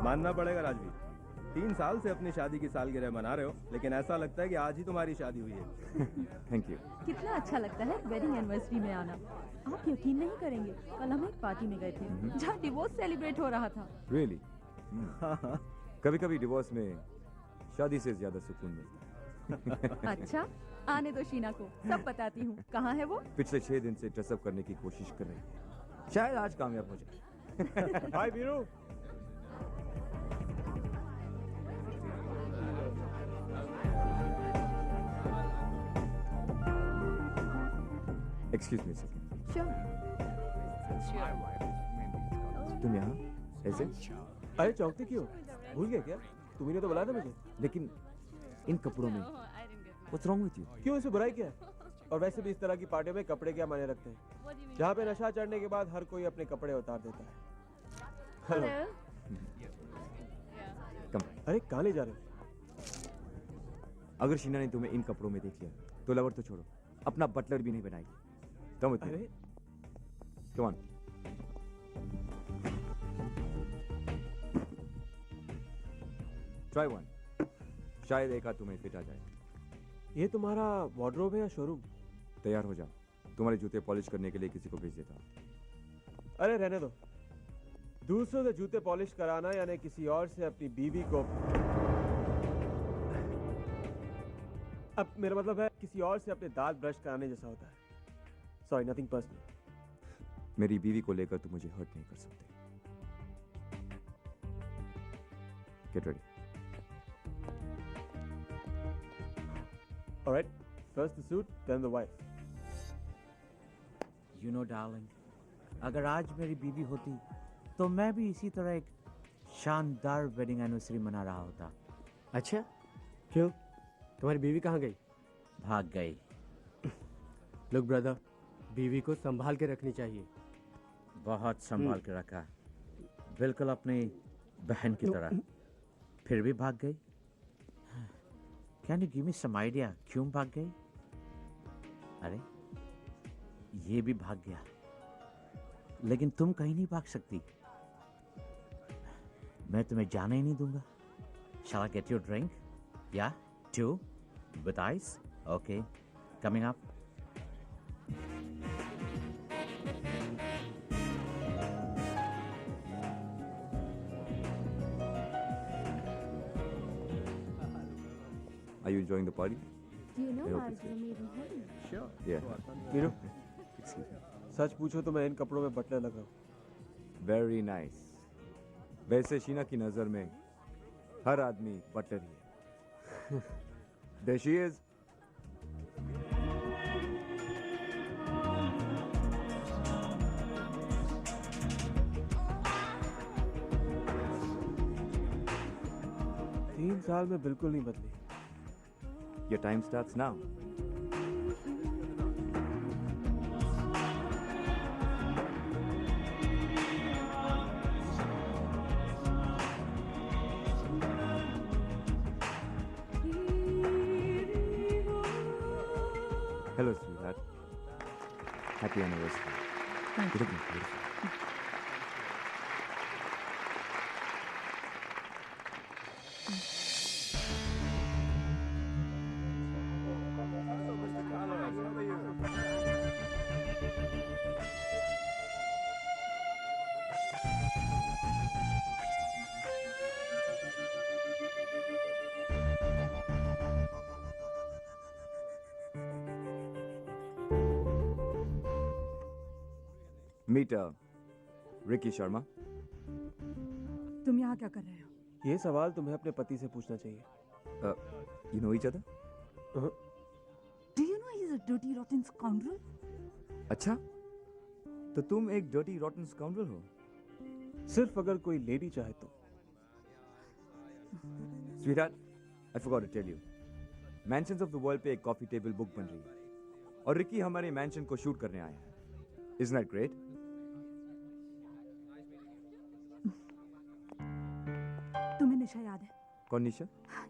मानना पड़ेगा राजवीर, 3 साल से अपनी शादी की सालगिरह मना रहे हो, लेकिन ऐसा लगता है कि आज ही तुम्हारी शादी हुई है। Thank you. कितना अच्छा लगता है वेडिंग एनिवर्सरी में आना। आप यकीन नहीं करेंगे, कल हम एक पार्टी में गए थे जहाँ डिवोर्स सेलिब्रेट हो रहा था। रियली? कभी कभी डिवोर्स में शादी से ज्यादा सुकून मिलता है। अच्छा, आने दो शीना को, सब बताती हूँ। कहाँ है वो? पिछले 6 दिन से ड्रेसअप करने की कोशिश कर रही है, शायद आज कामयाब हो जाए। Hi Veeru. Excuse me second. Sure. तुम यहाँ ऐसे? अरे चौंकते क्यों? भूल गए क्या? तुम्ही ने तो बुलाया था मुझे। लेकिन इन कपड़ों में व्हाट्स रॉन्ग विद यू? क्यों, इसे बुराई क्या है? और वैसे भी इस तरह की पार्टियों में कपड़े क्या मायने रखते हैं? जहाँ पे नशा चढ़ने के बाद हर कोई अपने कपड़े उतार देता है। हेलो। कम। अरे कहाँ ले जा रहे हो? अगर शीना ने तुम्हें इन कपड़ों में देख लिया तो लवर तो छोड़ो, अपना बटलर भी नहीं बनाएगी। तुम अरे कम ऑन। ट्राई वन, शायद एक हाथ तुम्हें फिट आ जाए। ये तुम्हारा वार्डरोब है या शोरूम? तैयार हो जाओ, तुम्हारे जूते पॉलिश करने के लिए किसी को भेज देता हूँ। अरे रहने दो। दूसरों से जूते पॉलिश कराना यानी किसी और से अपनी बीवी को, अब मेरा मतलब है किसी और से अपने दांत ब्रश कराने जैसा होता है। Sorry, nothing personal. मेरी बीवी को लेकर तुम मुझे हर्ट नहीं कर सकते। Get ready. Alright, first the suit then the wife. You know darling, अगर आज मेरी बीवी होती तो मैं भी इसी तरह एक शानदार वेडिंग एनिवर्सरी मना रहा होता। अच्छा, क्यों? तुम्हारी बीवी कहाँ गई? भाग गई। लुक ब्रदर, बीवी को संभाल के रखनी चाहिए। बहुत संभाल के रखा, बिल्कुल अपनी बहन की तरह। फिर भी भाग गई। Can you give me some idea क्यों भाग गई? अरे ये भी भाग गया, लेकिन तुम कहीं नहीं भाग सकती। मैं तुम्हें जाने ही नहीं दूंगा। Shall I get you a drink? Yeah, 2 with ice. Okay, coming up. Are you enjoying the party? Do you know I hope our it's room is in heaven? Yeah. Veeru, Excuse me. सच पूछो तो मैं इन कपड़ों में Buttler लग रहा हूँ। Very nice. वैसे शीना की नजर में हर आदमी बटलर ही है। There she is. तीन साल में बिल्कुल नहीं बदली। Your time starts now. Hello, sweetheart. Happy anniversary. Thank You look beautiful. Meet Ricky Sharma. तुम यहाँ क्या कर रहे हो? ये सवाल तुम्हें अपने पति से पूछना चाहिए। You know each other? Do you know he's a dirty rotten scoundrel? अच्छा, तो तुम एक dirty rotten scoundrel हो? सिर्फ अगर कोई लेडी चाहे तो। Sweetheart, I forgot to tell you. Mansions of the World पे एक कॉफी टेबल बुक बन रही है और रिकी हमारे मैंशन को शूट करने आया है। Isn't that great? तुम्हें निशा याद है? कौन निशा?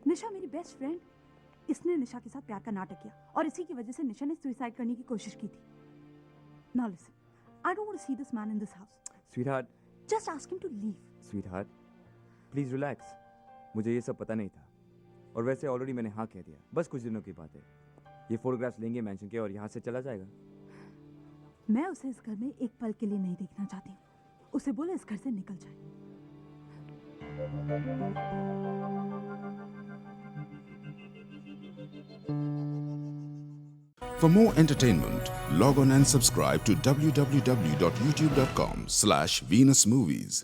निशा मेरी बेस्ट फ्रेंड। इसने निशा के साथ प्यार का नाटक किया और इसी की वजह से निशा ने सुसाइड करने की कोशिश की थी। Now listen, I don't want to see this man in this house. Sweetheart, Just ask him to leave. sweetheart, please relax, मुझे ये सब पता नहीं था, और वैसे ऑलरेडी मैंने हाँ कह दिया, बस कुछ दिनों की बात है। ये फोटोग्राफ्स लेंगे मैंशन के और यहाँ से चला जाएगा। मैं उसे इस घर में एक पल के लिए नहीं देखना चाहती हूँ। उसे बोले इस घर से निकल जाए। For more entertainment, log on and subscribe to www.youtube.com/VenusMovies.